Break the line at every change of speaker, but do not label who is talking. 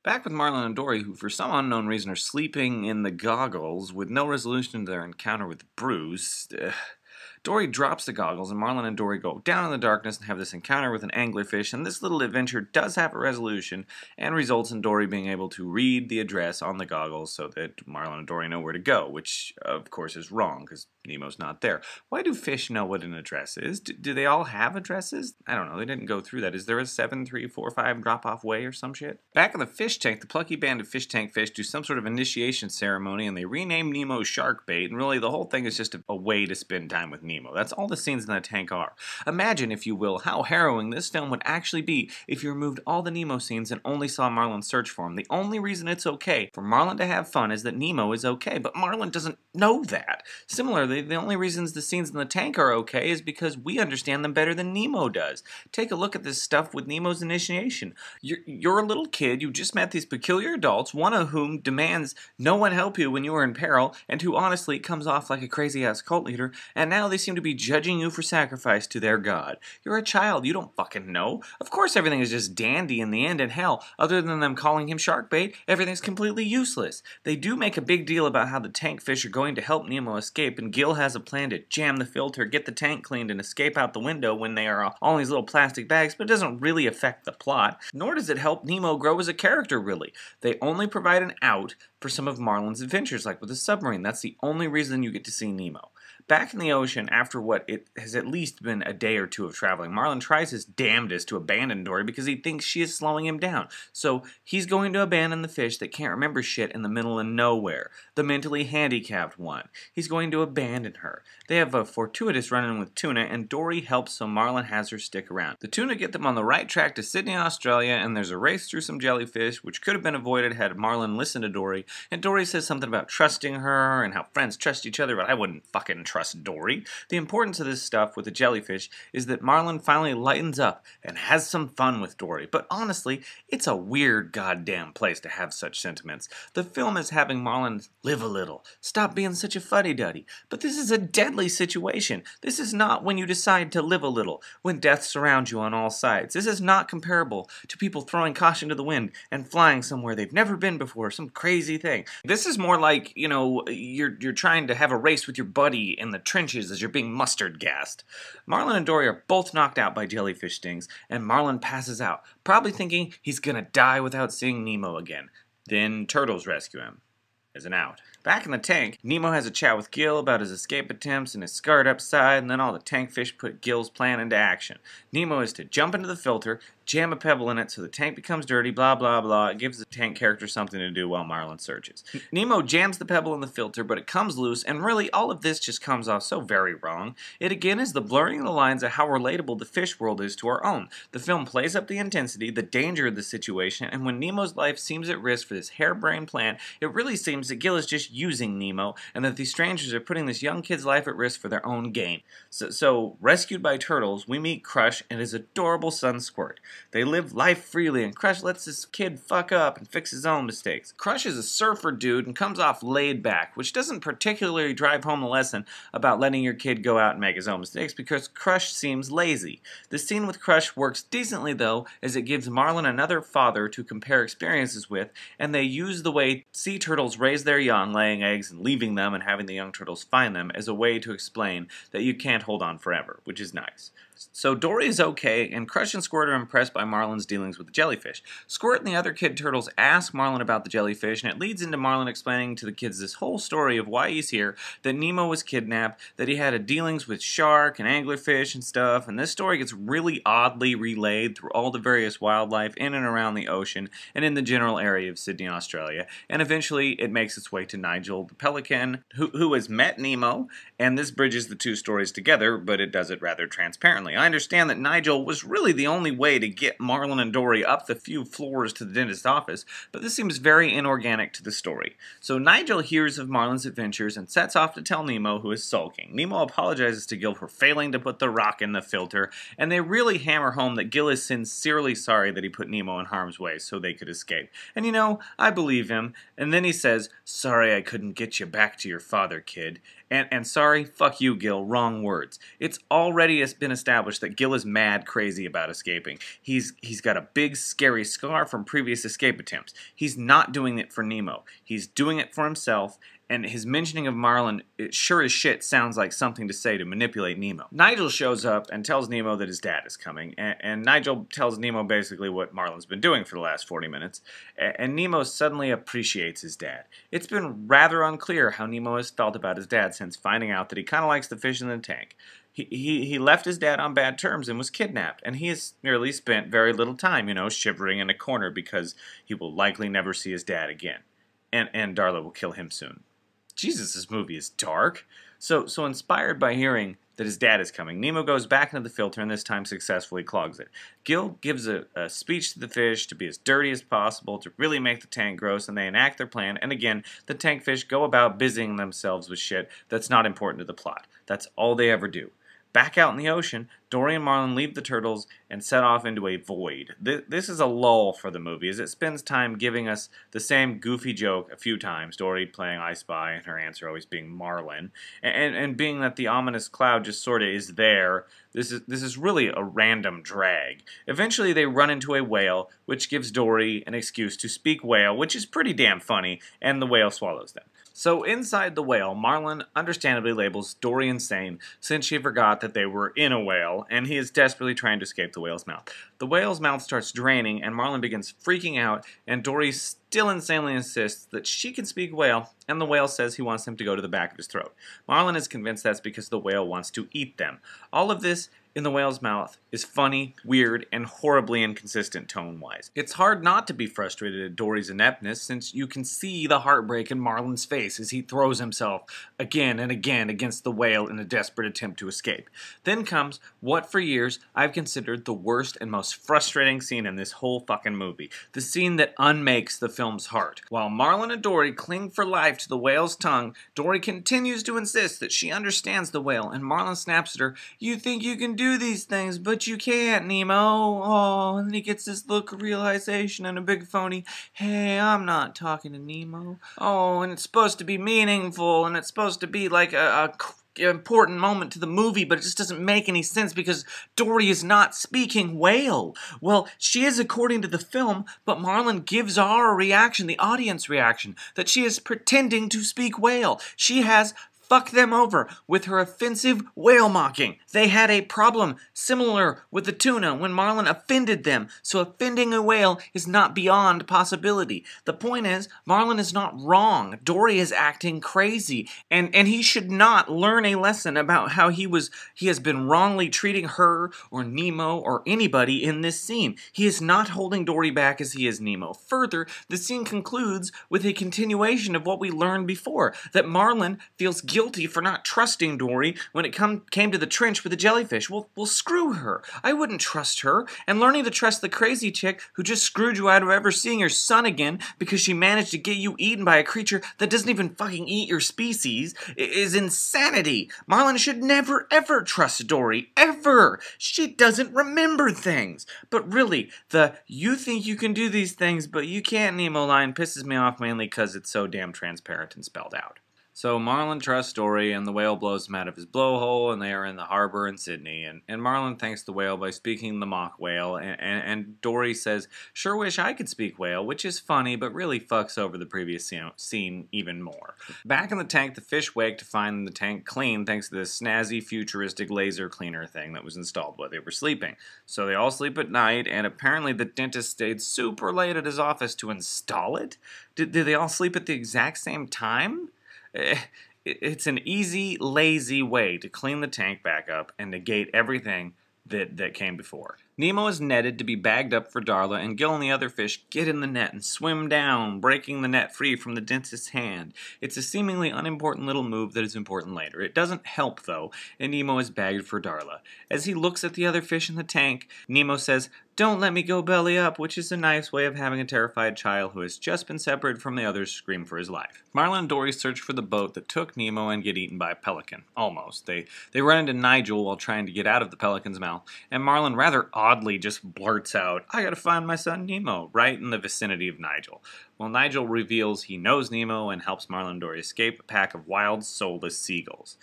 Back with Marlon and Dory, who for some unknown reason are sleeping in the goggles with no resolution to their encounter with Bruce. Dory drops the goggles, and Marlon and Dory go down in the darkness and have this encounter with an anglerfish, and this little adventure does have a resolution and results in Dory being able to read the address on the goggles so that Marlon and Dory know where to go, which, of course, is wrong because Nemo's not there. Why do fish know what an address is? Do they all have addresses? I don't know. They didn't go through that. Is there a 7, 3, 4, 5 drop-off way or some shit? Back in the fish tank, the plucky band of fish tank fish do some sort of initiation ceremony, and they rename Nemo Shark Bait, and really the whole thing is just a way to spend time with Nemo. That's all the scenes in the tank are. Imagine, if you will, how harrowing this film would actually be if you removed all the Nemo scenes and only saw Marlon search for him. The only reason it's okay for Marlon to have fun is that Nemo is okay, but Marlon doesn't know that. Similarly, the only reasons the scenes in the tank are okay is because we understand them better than Nemo does. Take a look at this stuff with Nemo's initiation. You're a little kid, you just met these peculiar adults, one of whom demands no one help you when you are in peril, and who honestly comes off like a crazy-ass cult leader, and now they seem to be judging you for sacrifice to their god. You're a child, you don't fucking know. Of course everything is just dandy in the end, and hell, other than them calling him shark bait, everything's completely useless. They do make a big deal about how the tank fish are going to help Nemo escape, and Gil has a plan to jam the filter, get the tank cleaned, and escape out the window when they are all in these little plastic bags, but it doesn't really affect the plot, nor does it help Nemo grow as a character, really. They only provide an out for some of Marlin's adventures, like with the submarine. That's the only reason you get to see Nemo. Back in the ocean, after what it has at least been a day or two of traveling, Marlon tries his damnedest to abandon Dory because he thinks she is slowing him down. So he's going to abandon the fish that can't remember shit in the middle of nowhere, the mentally handicapped one. He's going to abandon her. They have a fortuitous run-in with Tuna, and Dory helps, so Marlon has her stick around. The Tuna get them on the right track to Sydney, Australia, and there's a race through some jellyfish, which could have been avoided had Marlon listened to Dory, and Dory says something about trusting her and how friends trust each other, but I wouldn't fucking trust Dory. The importance of this stuff with the jellyfish is that Marlon finally lightens up and has some fun with Dory, but honestly, it's a weird goddamn place to have such sentiments. The film is having Marlon live a little, stop being such a fuddy-duddy, but this is a deadly situation. This is not when you decide to live a little, when death surrounds you on all sides. This is not comparable to people throwing caution to the wind and flying somewhere they've never been before, some crazy thing. This is more like, you know, you're trying to have a race with your buddy in the trenches as you're being mustard gassed. Marlon and Dory are both knocked out by jellyfish stings, and Marlon passes out, probably thinking he's gonna die without seeing Nemo again. Then turtles rescue him as an out. Back in the tank, Nemo has a chat with Gil about his escape attempts and his scarred up side, and then all the tank fish put Gil's plan into action. Nemo is to jump into the filter, jam a pebble in it so the tank becomes dirty, blah blah blah. It gives the tank character something to do while Marlon searches. Nemo jams the pebble in the filter, but it comes loose, and really all of this just comes off so very wrong. It again is the blurring of the lines of how relatable the fish world is to our own. The film plays up the intensity, the danger of the situation, and when Nemo's life seems at risk for this harebrained plan, it really seems that Gil is just using Nemo, and that these strangers are putting this young kid's life at risk for their own gain. So rescued by turtles, we meet Crush and his adorable son Squirt. They live life freely, and Crush lets this kid fuck up and fix his own mistakes. Crush is a surfer dude and comes off laid back, which doesn't particularly drive home the lesson about letting your kid go out and make his own mistakes, because Crush seems lazy. The scene with Crush works decently, though, as it gives Marlon another father to compare experiences with, and they use the way sea turtles raise their young, laying eggs and leaving them and having the young turtles find them, as a way to explain that you can't hold on forever, which is nice. So Dory is okay, and Crush and Squirt are impressed by Marlon's dealings with the jellyfish. Squirt and the other kid turtles ask Marlon about the jellyfish, and it leads into Marlon explaining to the kids this whole story of why he's here, that Nemo was kidnapped, that he had dealings with shark and anglerfish and stuff, and this story gets really oddly relayed through all the various wildlife in and around the ocean and in the general area of Sydney, Australia, and eventually it makes its way to Nigel the pelican, who has met Nemo, and this bridges the two stories together, but it does it rather transparently. I understand that Nigel was really the only way to get Marlon and Dory up the few floors to the dentist's office, but this seems very inorganic to the story. So Nigel hears of Marlon's adventures and sets off to tell Nemo, who is sulking. Nemo apologizes to Gil for failing to put the rock in the filter, and they really hammer home that Gil is sincerely sorry that he put Nemo in harm's way so they could escape. And you know, I believe him, and then he says, "Sorry I couldn't get you back to your father, kid." And sorry, fuck you, Gil, wrong words. It's already been established that Gil is mad crazy about escaping. He's got a big, scary scar from previous escape attempts. He's not doing it for Nemo. He's doing it for himself, and his mentioning of Marlin, it sure as shit sounds like something to say to manipulate Nemo. Nigel shows up and tells Nemo that his dad is coming, and Nigel tells Nemo basically what Marlin's been doing for the last 40 minutes, and Nemo suddenly appreciates his dad. It's been rather unclear how Nemo has felt about his dad since finding out that he kind of likes the fish in the tank. He left his dad on bad terms and was kidnapped, and he has nearly spent very little time, shivering in a corner because he will likely never see his dad again. And Darla will kill him soon. Jesus, this movie is dark. So inspired by hearing that his dad is coming, Nemo goes back into the filter and this time successfully clogs it. Gil gives a speech to the fish to be as dirty as possible, to really make the tank gross, and they enact their plan, and again, the tank fish go about busying themselves with shit that's not important to the plot. That's all they ever do. Back out in the ocean, Dory and Marlin leave the turtles and set off into a void. This is a lull for the movie, as it spends time giving us the same goofy joke a few times, Dory playing I Spy and her answer always being Marlin, and being that the ominous cloud just sort of is there, this is really a random drag. Eventually they run into a whale, which gives Dory an excuse to speak whale, which is pretty damn funny, and the whale swallows them. So inside the whale, Marlin understandably labels Dory insane since she forgot that they were in a whale, and he is desperately trying to escape the whale's mouth. The whale's mouth starts draining, and Marlin begins freaking out, and Dory still insanely insists that she can speak whale, and the whale says he wants him to go to the back of his throat. Marlin is convinced that's because the whale wants to eat them. All of this in the whale's mouth is funny, weird, and horribly inconsistent tone-wise. It's hard not to be frustrated at Dory's ineptness since you can see the heartbreak in Marlin's face as he throws himself again and again against the whale in a desperate attempt to escape. Then comes what for years I've considered the worst and most frustrating scene in this whole fucking movie. The scene that unmakes the film's heart. While Marlin and Dory cling for life to the whale's tongue, Dory continues to insist that she understands the whale, and Marlin snaps at her, "You think you can do these things, but you can't, Nemo." Oh, and then he gets this look of realization and a big phony, "Hey, I'm not talking to Nemo." Oh, and it's supposed to be meaningful, and it's supposed to be like a important moment to the movie, but it just doesn't make any sense because Dory is not speaking whale. Well, she is according to the film, but Marlin gives our reaction, the audience reaction, that she is pretending to speak whale. She has fucked them over with her offensive whale mocking. They had a problem similar with the tuna when Marlin offended them, so offending a whale is not beyond possibility. The point is, Marlin is not wrong. Dory is acting crazy, and he should not learn a lesson about how he has been wrongly treating her or Nemo or anybody in this scene. He is not holding Dory back as he is Nemo. Further, the scene concludes with a continuation of what we learned before, that Marlin feels guilty for not trusting Dory when it came to the trench with the jellyfish. Well, screw her. I wouldn't trust her. And learning to trust the crazy chick who just screwed you out of ever seeing your son again because she managed to get you eaten by a creature that doesn't even fucking eat your species is insanity. Marlin should never ever trust Dory. Ever. She doesn't remember things. But really, the "you think you can do these things, but you can't" Nemo line pisses me off mainly because it's so damn transparent and spelled out. So Marlin trusts Dory, and the whale blows him out of his blowhole, and they are in the harbor in Sydney. And Marlin thanks the whale by speaking the mock whale, and Dory says, "Sure wish I could speak whale," which is funny, but really fucks over the previous scene even more. Back in the tank, the fish wake to find the tank clean thanks to this snazzy, futuristic laser cleaner thing that was installed while they were sleeping. So they all sleep at night, and apparently the dentist stayed super late at his office to install it? Did they all sleep at the exact same time? It's an easy, lazy way to clean the tank back up and negate everything that came before. Nemo is netted to be bagged up for Darla, and Gil and the other fish get in the net and swim down, breaking the net free from the dentist's hand. It's a seemingly unimportant little move that is important later. It doesn't help, though, and Nemo is bagged for Darla. As he looks at the other fish in the tank, Nemo says, "Don't let me go belly up," which is a nice way of having a terrified child who has just been separated from the others scream for his life. Marlin and Dory search for the boat that took Nemo and get eaten by a pelican. Almost. They run into Nigel while trying to get out of the pelican's mouth, and Marlin rather oddly just blurts out, "I gotta find my son Nemo," right in the vicinity of Nigel. Well, Nigel reveals he knows Nemo and helps Marlin and Dory escape a pack of wild, soulless seagulls.